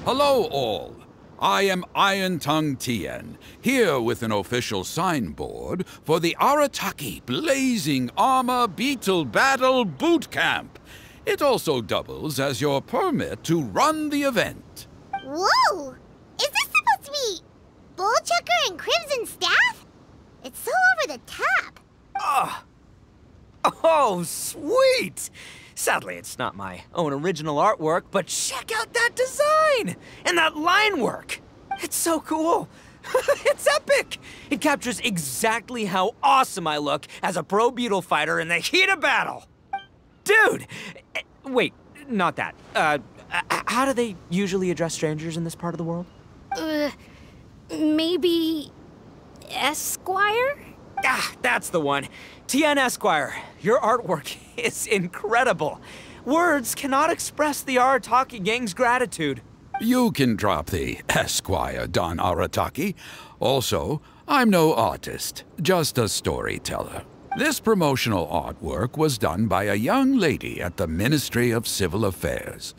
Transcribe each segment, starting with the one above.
Hello, all. I am Iron Tongue Tien, here with an official signboard for the Arataki Blazing Armor Beetle Battle Boot Camp. It also doubles as your permit to run the event. Whoa! Is this supposed to be Bullchucker and Crimson Staff? It's so over the top. Oh, sweet! Sadly, it's not my own original artwork, but check out that design! And that line work! It's so cool! It's epic! It captures exactly how awesome I look as a pro Beetle fighter in the heat of battle! Dude! Wait, not that. How do they usually address strangers in this part of the world? Maybe... Esquire? Ah, that's the one. Tien Esquire, your artwork is incredible. Words cannot express the Arataki gang's gratitude. You can drop the Esquire, Don Arataki. Also, I'm no artist, just a storyteller. This promotional artwork was done by a young lady at the Ministry of Civil Affairs.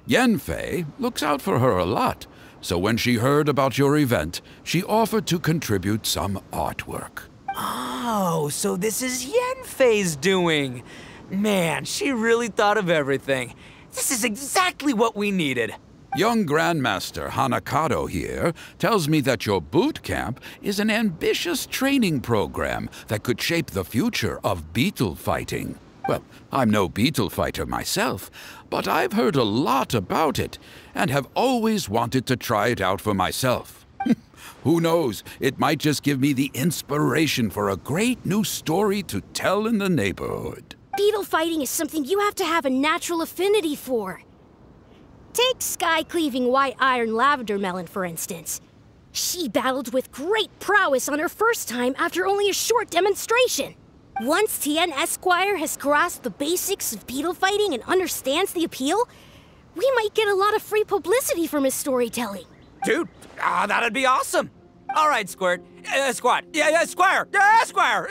Yanfei looks out for her a lot, so when she heard about your event, she offered to contribute some artwork. Oh, so this is Yanfei's doing. Man, she really thought of everything. This is exactly what we needed. Young Grandmaster Hanakado here tells me that your boot camp is an ambitious training program that could shape the future of beetle fighting. Well, I'm no beetle fighter myself, but I've heard a lot about it and have always wanted to try it out for myself. Who knows, it might just give me the inspiration for a great new story to tell in the neighborhood. Beetle fighting is something you have to have a natural affinity for. Take sky-cleaving white iron lavender melon, for instance. She battled with great prowess on her first time after only a short demonstration. Once Tien Esquire has grasped the basics of beetle fighting and understands the appeal, we might get a lot of free publicity from his storytelling. Dude, that'd be awesome. All right, Squirt. Squad. Yeah, Squire. Squire.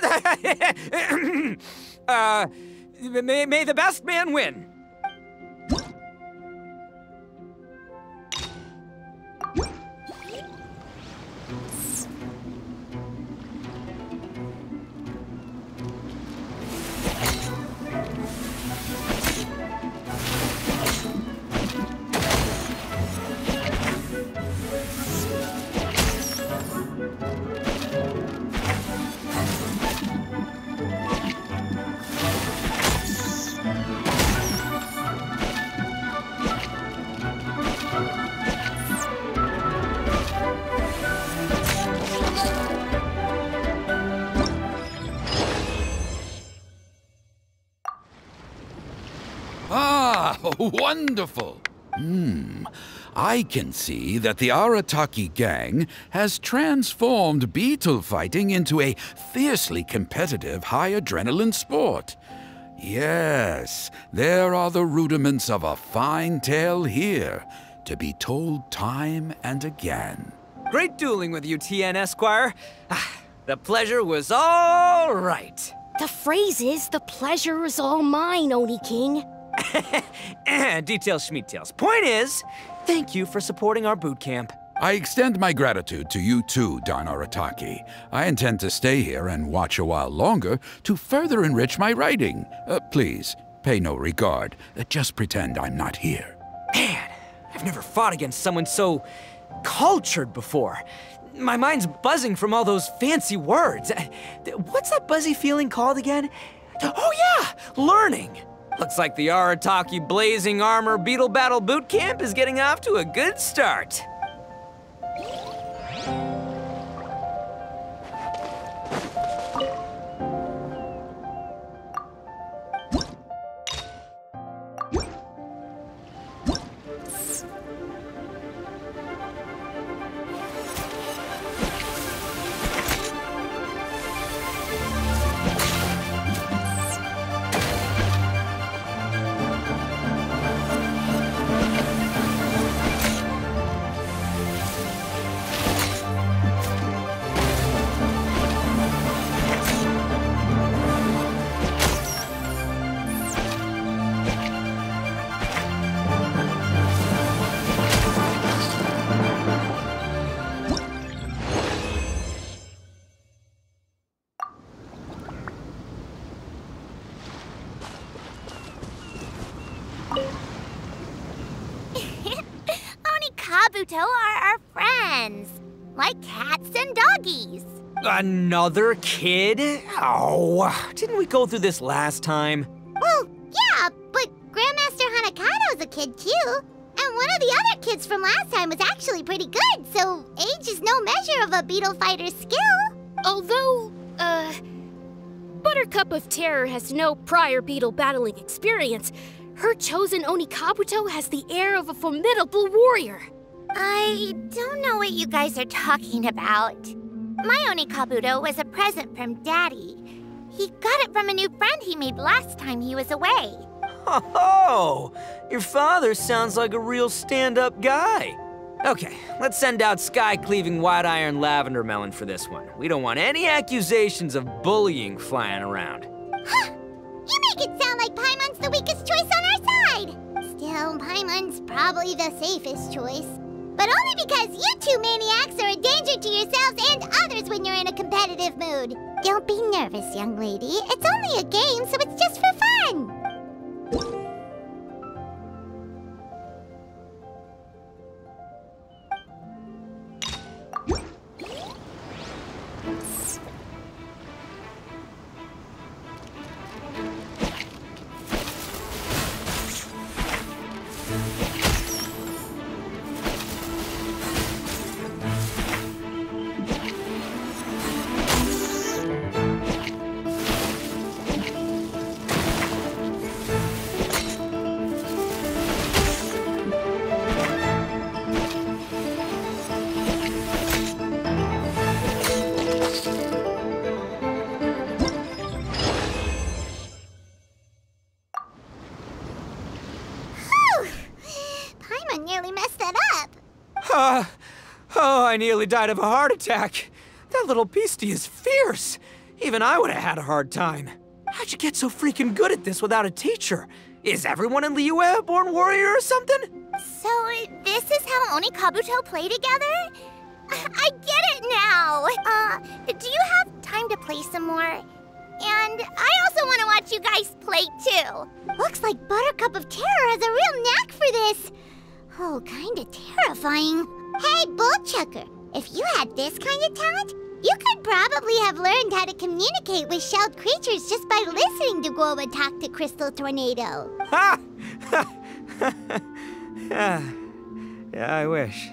May the best man win. Ah, wonderful! I can see that the Arataki gang has transformed beetle fighting into a fiercely competitive high-adrenaline sport. Yes, there are the rudiments of a fine tale here, to be told time and again. Great dueling with you, Tien Esquire. The pleasure was all right. The phrase is, the pleasure is all mine, Oni King. Details, schmeetails. Point is, thank you for supporting our boot camp. I extend my gratitude to you too, Don Arataki. I intend to stay here and watch a while longer to further enrich my writing. Please, pay no regard. Just pretend I'm not here. Man, I've never fought against someone so cultured before. My mind's buzzing from all those fancy words. What's that buzzy feeling called again? Oh yeah, learning. Looks like the Arataki Blazing Armor Beetle Battle Boot Camp is getting off to a good start. Kabuto are our friends, like cats and doggies. Another kid? Oh, didn't we go through this last time? Well, yeah, but Grandmaster Hanakado's a kid too. And one of the other kids from last time was actually pretty good, so age is no measure of a beetle fighter's skill. Although, Buttercup of Terror has no prior beetle battling experience, her chosen Oni Kabuto has the air of a formidable warrior. I don't know what you guys are talking about. My Oni Kabuto was a present from Daddy. He got it from a new friend he made last time he was away. Oh, your father sounds like a real stand-up guy. Okay, let's send out sky-cleaving white iron lavender melon for this one. We don't want any accusations of bullying flying around. Huh! You make it sound like Paimon's the weakest choice on our side! Still, Paimon's probably the safest choice. But only because you two maniacs are a danger to yourselves and others when you're in a competitive mood. Don't be nervous, young lady. It's only a game, so it's just for fun. Oh, I nearly died of a heart attack. That little beastie is fierce. Even I would have had a hard time. How'd you get so freaking good at this without a teacher? Is everyone in Liyue a born warrior or something? So this is how Oni Kabuto play together? I get it now. Do you have time to play some more? And I also want to watch you guys play too. Looks like Buttercup of Terror has a real knack for this. Oh, kinda terrifying. Hey, Bullchucker, if you had this kind of talent, you could probably have learned how to communicate with shelled creatures just by listening to Guoba talk to Crystal Tornado. Ha! Yeah, I wish.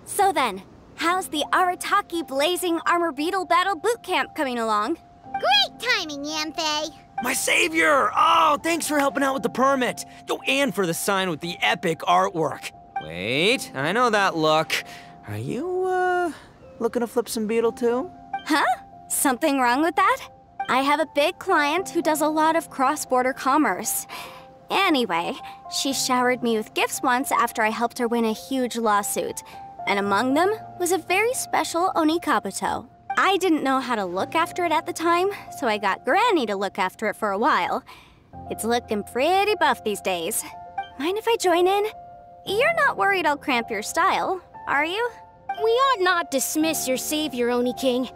So then, how's the Arataki Blazing Armor Beetle Battle Boot Camp coming along? Great timing, Yanthe. My savior! Oh, thanks for helping out with the permit. Oh, and for the sign with the epic artwork. Wait, I know that look. Are you, looking to flip some Beetle too? Huh? Something wrong with that? I have a big client who does a lot of cross-border commerce. Anyway, she showered me with gifts once after I helped her win a huge lawsuit. And among them was a very special Oni Kabuto. I didn't know how to look after it at the time, so I got Granny to look after it for a while. It's looking pretty buff these days. Mind if I join in? You're not worried I'll cramp your style, are you? We ought not dismiss your savior, Oni King.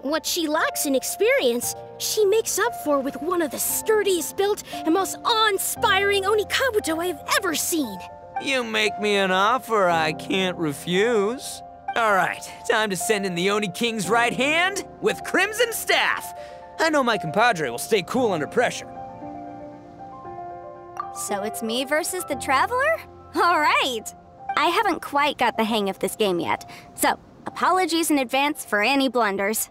What she lacks in experience, she makes up for with one of the sturdiest built and most awe-inspiring Oni Kabuto I have ever seen. You make me an offer I can't refuse. All right, time to send in the Oni King's right hand with Crimson Staff. I know my compadre will stay cool under pressure. So it's me versus the Traveler? All right. I haven't quite got the hang of this game yet, so apologies in advance for any blunders.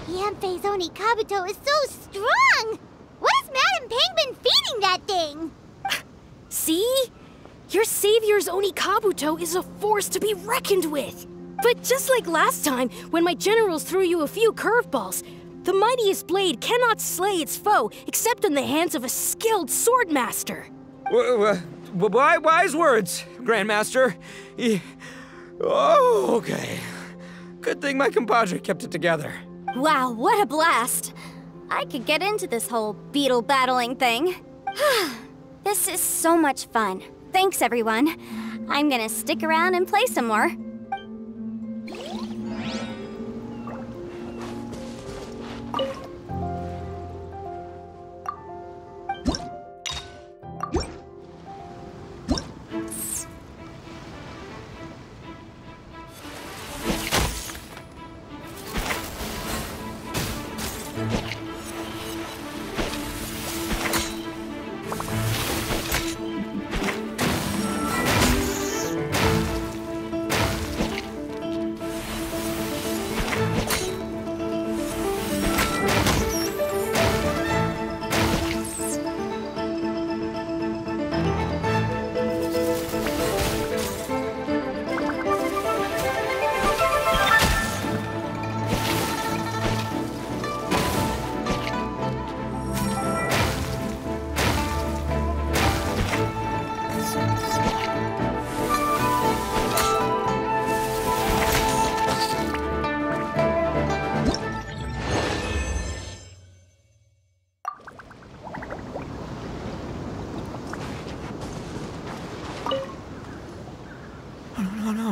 Yanfei's Oni Kabuto is so strong! What has Madame Ping been feeding that thing? See? Your savior's Oni Kabuto is a force to be reckoned with. But just like last time, when my generals threw you a few curveballs, the mightiest blade cannot slay its foe except in the hands of a skilled swordmaster. Wise words, Grandmaster. Oh, okay. Good thing my compadre kept it together. Wow, what a blast! I could get into this whole beetle battling thing. This is so much fun. Thanks, everyone. I'm gonna stick around and play some more.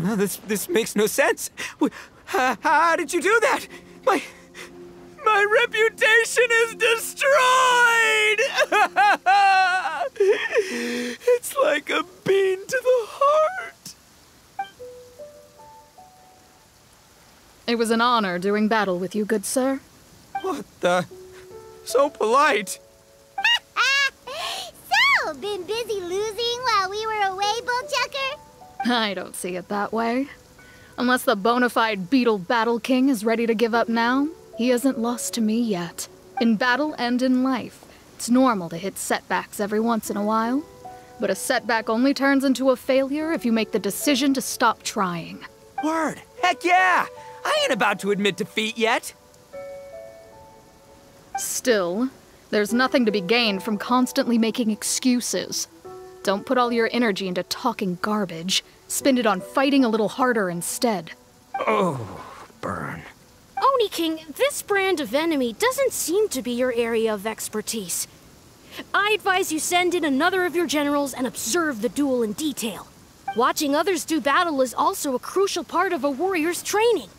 No, this makes no sense. How did you do that? My reputation is destroyed! It's like a bean to the heart. It was an honor doing battle with you, good sir. What the? So polite. So, been busy losing while we were away, Bullchucker? I don't see it that way. Unless the bona fide Beetle Battle King is ready to give up now, he hasn't lost to me yet. In battle and in life, it's normal to hit setbacks every once in a while. But a setback only turns into a failure if you make the decision to stop trying. Word. Heck yeah! I ain't about to admit defeat yet. Still, there's nothing to be gained from constantly making excuses. Don't put all your energy into talking garbage. Spend it on fighting a little harder instead. Oh, burn. Oni King, this brand of enemy doesn't seem to be your area of expertise. I advise you send in another of your generals and observe the duel in detail. Watching others do battle is also a crucial part of a warrior's training.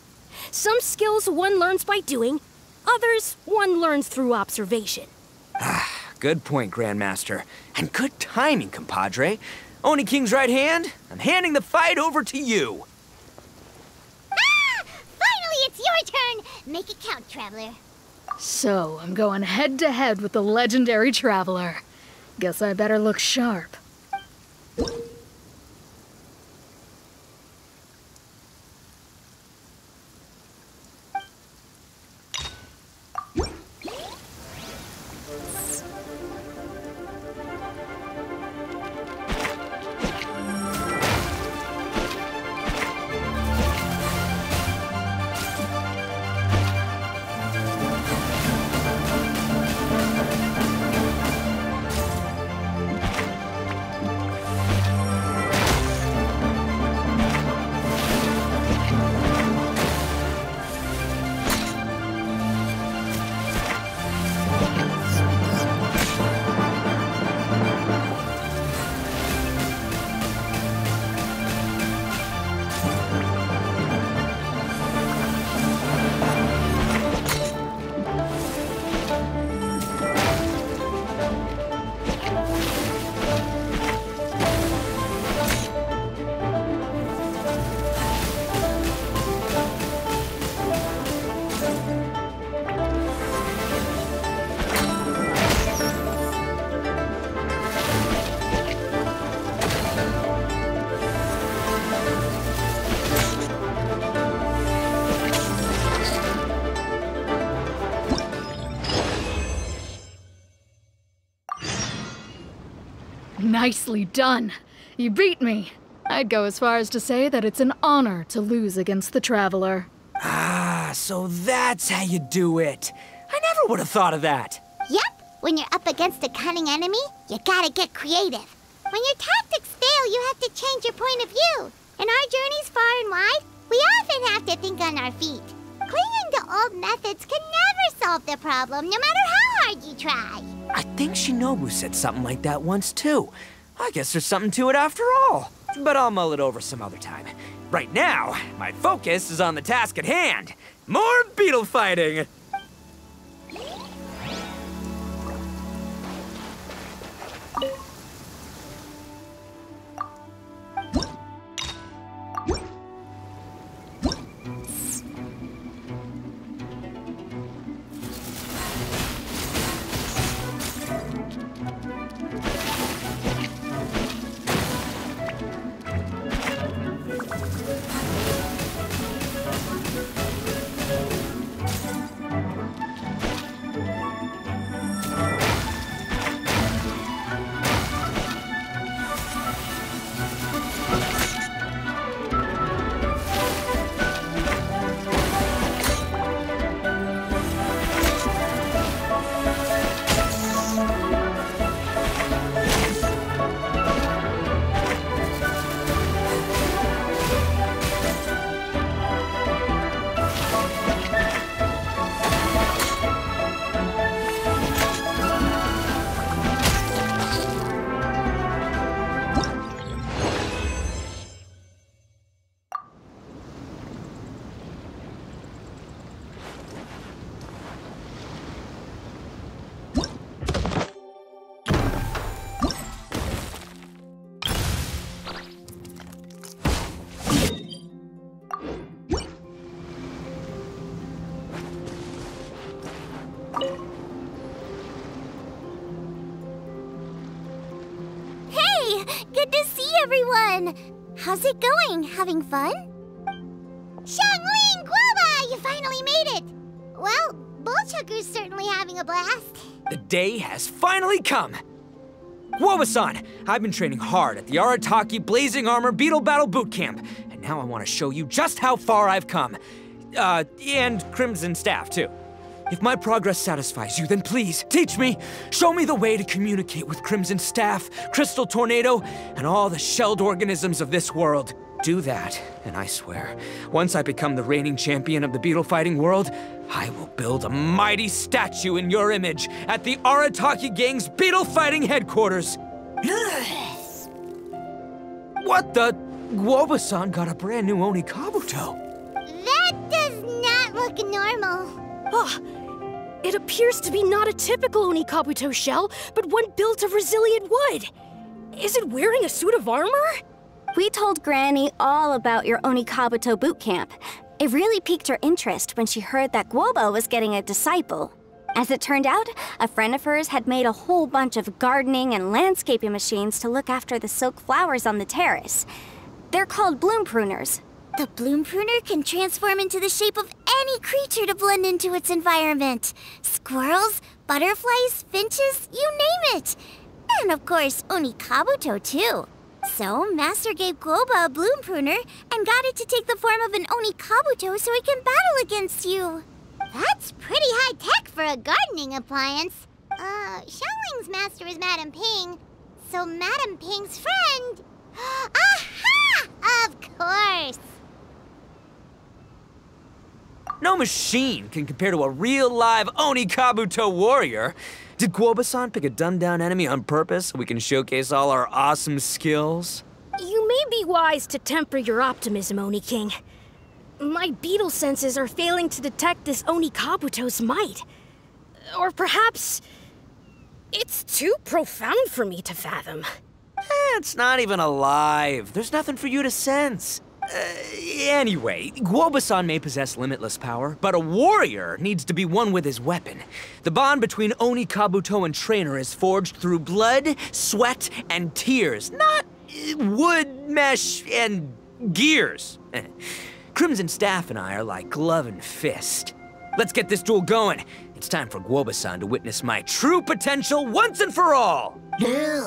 Some skills one learns by doing, others one learns through observation. Good point, Grandmaster. And good timing, compadre. Oni King's right hand, I'm handing the fight over to you. Ah! Finally, it's your turn! Make it count, Traveler. So, I'm going head-to-head with the legendary Traveler. Guess I better look sharp. Nicely done. You beat me. I'd go as far as to say that it's an honor to lose against the Traveler. Ah, so that's how you do it. I never would have thought of that. Yep, when you're up against a cunning enemy, you gotta get creative. When your tactics fail, you have to change your point of view. In our journeys far and wide, we often have to think on our feet. Clinging to old methods can never solve the problem, no matter how hard you try. I think Shinobu said something like that once, too. I guess there's something to it after all. But I'll mull it over some other time. Right now, my focus is on the task at hand. More beetle fighting! Good to see everyone! How's it going? Having fun? Xiangling Guoba! You finally made it! Well, Bullchucker's certainly having a blast. The day has finally come! Guoba-san, I've been training hard at the Arataki Blazing Armor Beetle Battle Boot Camp, and now I want to show you just how far I've come. And Crimson Staff, too. If my progress satisfies you, then please, teach me. Show me the way to communicate with Crimson Staff, Crystal Tornado, and all the shelled organisms of this world. Do that, and I swear, once I become the reigning champion of the beetle fighting world, I will build a mighty statue in your image at the Arataki Gang's beetle fighting headquarters. What the? Guoba-san got a brand new Oni Kabuto. That does not look normal. Oh, it appears to be not a typical Oni Kabuto shell, but one built of resilient wood. Is it wearing a suit of armor? We told Granny all about your Oni Kabuto boot camp. It really piqued her interest when she heard that Guoba was getting a disciple. As it turned out, a friend of hers had made a whole bunch of gardening and landscaping machines to look after the silk flowers on the terrace. They're called bloom pruners. The bloom pruner can transform into the shape of any creature to blend into its environment. Squirrels, butterflies, finches, you name it. And of course, Oni Kabuto too. So, Master gave Guoba a bloom pruner and got it to take the form of an Oni Kabuto so it can battle against you. That's pretty high-tech for a gardening appliance. Xiangling's master is Madame Ping, so Madame Ping's friend... Aha! Of course! No machine can compare to a real live Oni Kabuto warrior. Did Guoba-san pick a dumbed-down enemy on purpose so we can showcase all our awesome skills? You may be wise to temper your optimism, Oni King. My beetle senses are failing to detect this Oni Kabuto's might. Or perhaps... it's too profound for me to fathom. It's not even alive. There's nothing for you to sense. Anyway, Guoba-san may possess limitless power, but a warrior needs to be one with his weapon. The bond between Oni Kabuto and trainer is forged through blood, sweat, and tears, not wood, mesh, and gears. Crimson Staff and I are like glove and fist. Let's get this duel going. It's time for Guoba-san to witness my true potential once and for all. Dude,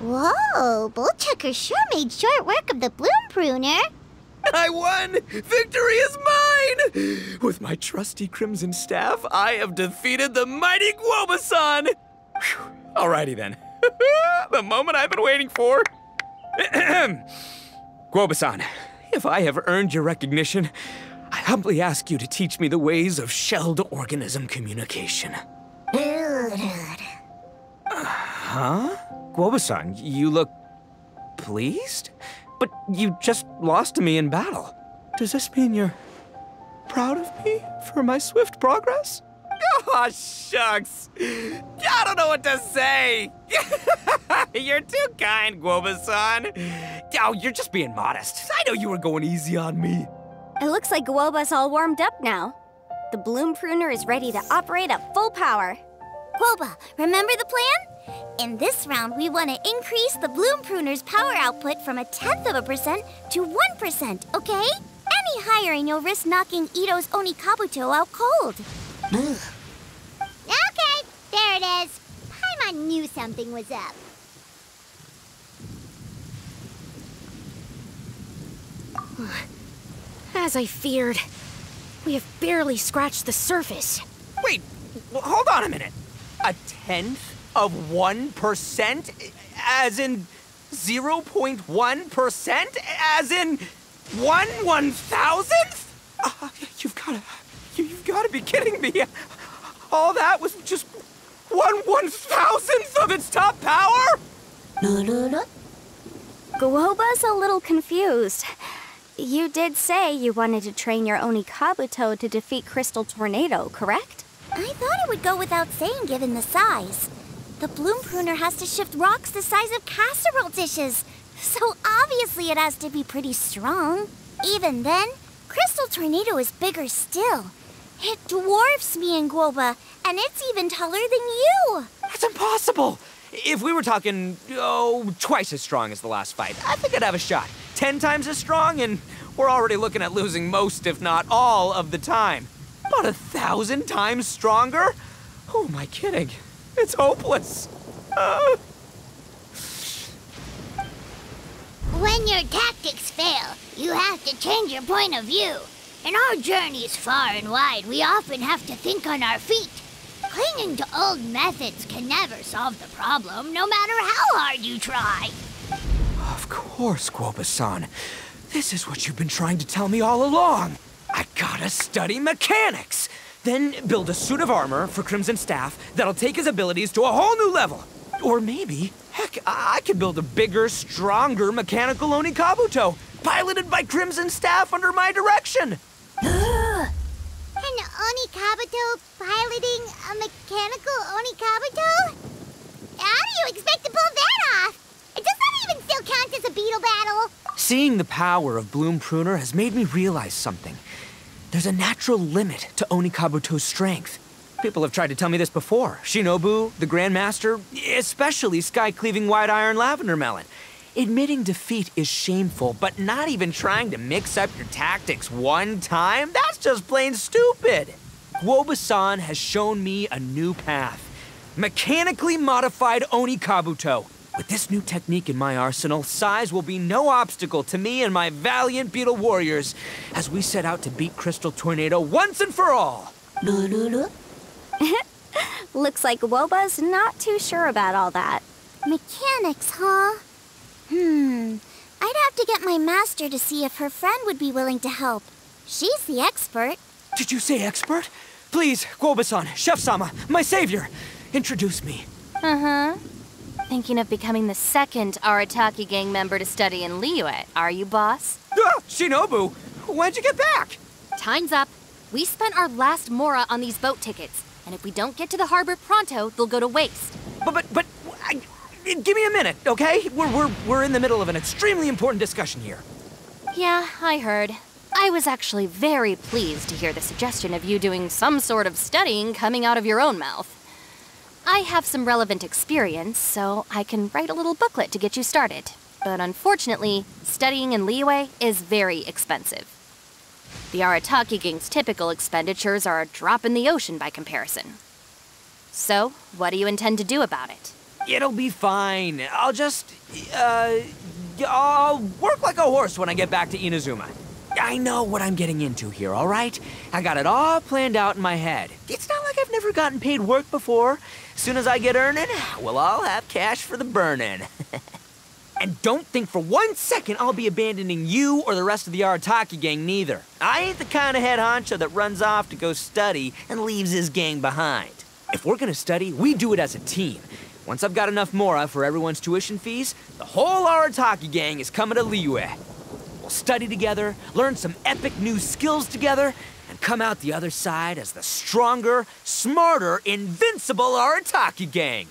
Whoa, Bullchucker sure made short work of the Bloom Pruner. I won! Victory is mine! With my trusty crimson staff, I have defeated the mighty Guoba-san! Alrighty then. The moment I've been waiting for. Guoba-san, if I have earned your recognition, I humbly ask you to teach me the ways of shelled organism communication. Huh? Guoba-san, you look pleased? But you just lost to me in battle. Does this mean you're proud of me for my swift progress? Oh, shucks. I don't know what to say. You're too kind, Guoba-san. Oh, you're just being modest. I know you were going easy on me. It looks like Guoba's all warmed up now. The Bloom Pruner is ready to operate at full power. Guoba, remember the plan? In this round, we want to increase the Bloom Pruner's power output from 1/10% to 1%, okay? Any higher and you'll risk knocking Ito's Onikabuto out cold. Okay, there it is. Paimon knew something was up. As I feared, we have barely scratched the surface. Wait, hold on a minute. 1/10%? As in 0.1%? As in 1/1000th? You've gotta be kidding me. All that was just 1/1000th of its top power? Guoba's a little confused. You did say you wanted to train your Onikabuto to defeat Crystal Tornado, correct? I thought it would go without saying given the size. The Bloom Pruner has to shift rocks the size of casserole dishes, so obviously it has to be pretty strong. Even then, Crystal Tornado is bigger still. It dwarfs me and Guoba, and it's even taller than you. That's impossible! If we were talking, twice as strong as the last fight, I think I'd have a shot. 10 times as strong, and we're already looking at losing most, if not all, of the time. About 1,000 times stronger? Who am I kidding? It's hopeless. When your tactics fail, you have to change your point of view. In our journeys far and wide, we often have to think on our feet. Clinging to old methods can never solve the problem, no matter how hard you try. Of course, Guoba-san. This is what you've been trying to tell me all along. I gotta study mechanics. Then build a suit of armor for Crimson Staff that'll take his abilities to a whole new level. Or maybe, heck, I could build a bigger, stronger mechanical Onikabuto, piloted by Crimson Staff under my direction. An Onikabuto piloting a mechanical Onikabuto? How do you expect to pull that off? Does that even still count as a Beetle battle? Seeing the power of Bloom Pruner has made me realize something. There's a natural limit to Onikabuto's strength. People have tried to tell me this before. Shinobu, the Grandmaster, especially Sky-Cleaving White Iron Lavender Melon. Admitting defeat is shameful, but not even trying to mix up your tactics one time? That's just plain stupid! Guoba-san has shown me a new path. Mechanically modified Onikabuto. With this new technique in my arsenal, size will be no obstacle to me and my valiant Beetle warriors as we set out to beat Crystal Tornado once and for all. Looks like Guoba's not too sure about all that. Mechanics, huh? I'd have to get my master to see if her friend would be willing to help. She's the expert. Did you say expert? Please, Guoba-san, Chef-sama, my savior, introduce me. Thinking of becoming the second Arataki gang member to study in Liyue, are you, boss? Shinobu, when'd you get back? Time's up. We spent our last mora on these boat tickets, and if we don't get to the harbor pronto, they'll go to waste. Give me a minute, okay? We're in the middle of an extremely important discussion here. Yeah, I heard. I was actually very pleased to hear the suggestion of you doing some sort of studying coming out of your own mouth. I have some relevant experience, so I can write a little booklet to get you started. But unfortunately, studying in Liyue is very expensive. The Arataki gang's typical expenditures are a drop in the ocean by comparison. So, what do you intend to do about it? It'll be fine. I'll work like a horse when I get back to Inazuma. I know what I'm getting into here, all right? I got it all planned out in my head. It's not like I've never gotten paid work before. As soon as I get earning, we'll all have cash for the burning. And don't think for 1 second I'll be abandoning you or the rest of the Arataki gang neither. I ain't the kind of head honcho that runs off to go study and leaves his gang behind. If we're gonna study, we do it as a team. Once I've got enough mora for everyone's tuition fees, the whole Arataki gang is coming to Liyue. We'll study together, learn some epic new skills together, and come out the other side as the stronger, smarter, invincible Arataki gang.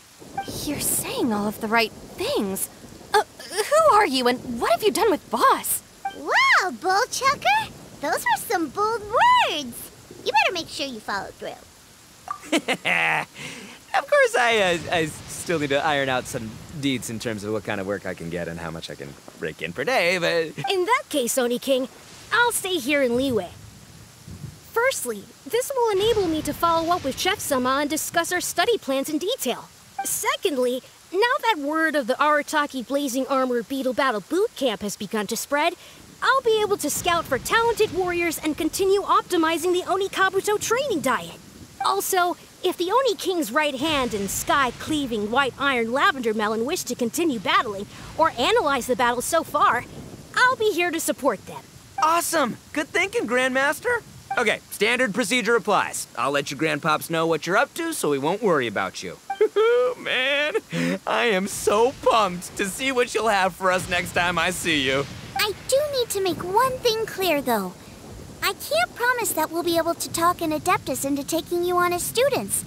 You're saying all of the right things. Who are you and what have you done with Boss? Wow, Bullchucker! Those were some bold words! You better make sure you follow through. Of course, I still need to iron out some deeds in terms of what kind of work I can get and how much I can rake in per day, but... In that case, Oni King, I'll stay here in Liyue. Firstly, this will enable me to follow up with Chef-sama and discuss our study plans in detail. Secondly, now that word of the Arataki Blazing Armor Beetle Battle Boot Camp has begun to spread, I'll be able to scout for talented warriors and continue optimizing the Oni Kabuto training diet. Also, if the Oni King's right hand and sky-cleaving white iron lavender melon wish to continue battling or analyze the battle so far, I'll be here to support them. Awesome! Good thinking, Grandmaster. Okay, standard procedure applies. I'll let your grandpops know what you're up to so we won't worry about you. Man, I am so pumped to see what you'll have for us next time I see you. I do need to make one thing clear, though. I can't promise that we'll be able to talk an Adeptus into taking you on as students.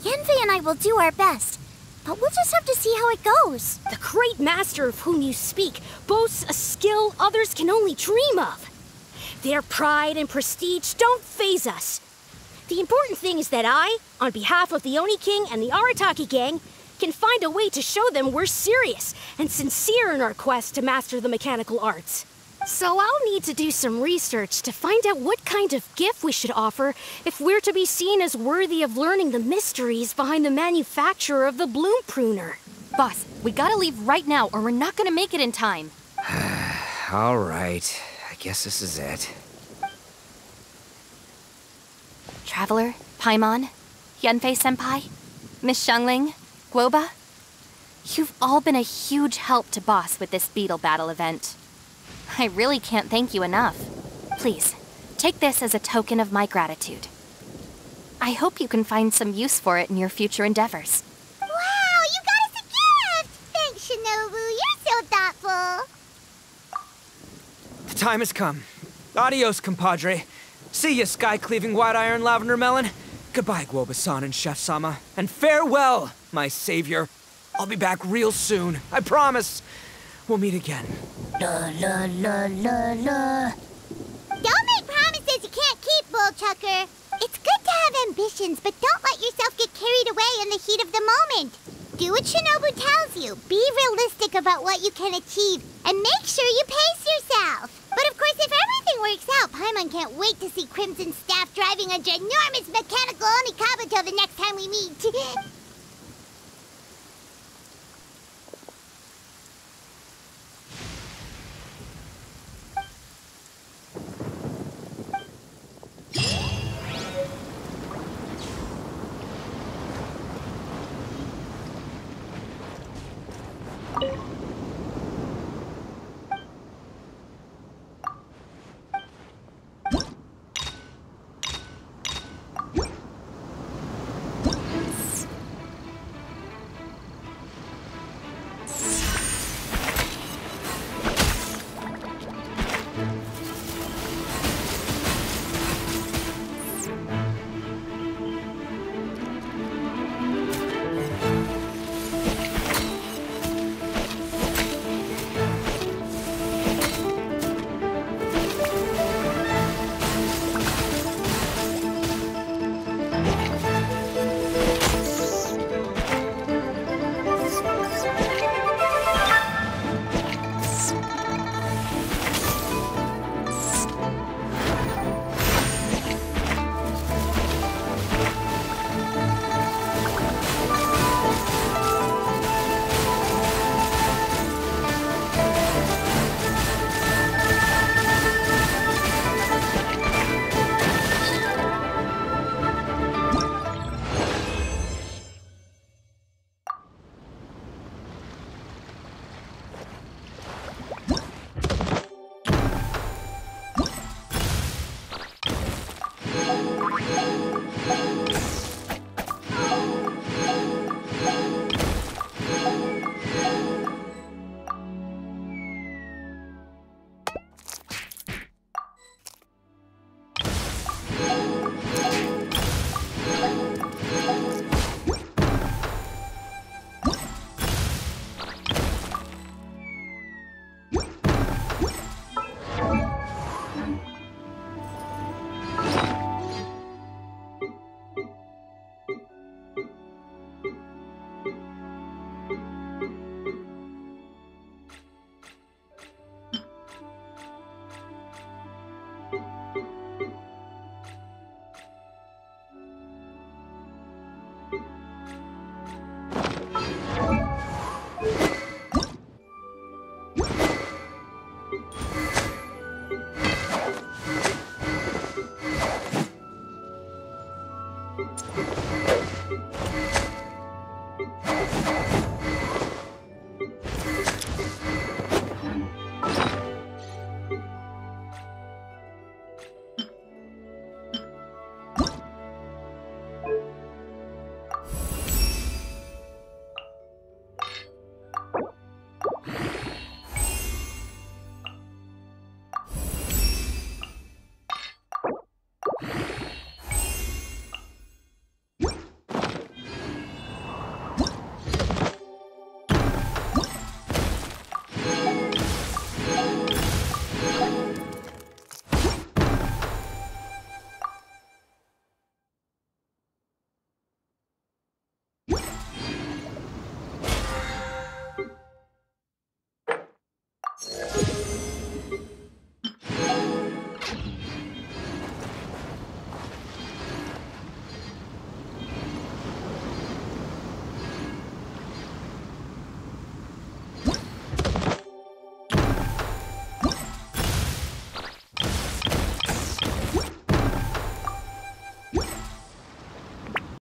Yanfei and I will do our best, but we'll just have to see how it goes. The great master of whom you speak boasts a skill others can only dream of. Their pride and prestige don't faze us. The important thing is that I, on behalf of the Oni King and the Arataki gang, can find a way to show them we're serious and sincere in our quest to master the mechanical arts. So I'll need to do some research to find out what kind of gift we should offer if we're to be seen as worthy of learning the mysteries behind the manufacture of the Bloom Pruner. Boss, we gotta leave right now or we're not gonna make it in time. All right, I guess this is it. Traveler, Paimon, Yanfei-senpai, Miss Xiangling, Guoba, you've all been a huge help to Boss with this Beetle Battle event. I really can't thank you enough. Please, take this as a token of my gratitude. I hope you can find some use for it in your future endeavors. Wow, you got us a gift! Thanks, Shinobu. You're so thoughtful. The time has come. Adios, compadre. See ya, sky-cleaving white iron lavender melon. Goodbye, Guoba-san and Chef-sama. And farewell, my savior. I'll be back real soon. I promise. We'll meet again. La la la la la. Don't make promises you can't keep, Bullchucker. It's good to have ambitions, but don't let yourself get carried away in the heat of the moment. Do what Shinobu tells you. Be realistic about what you can achieve, and make sure you pace yourself. But of course, if everything works out, Paimon can't wait to see Crimson Staff driving a ginormous mechanical Oni Kabuto the next time we meet.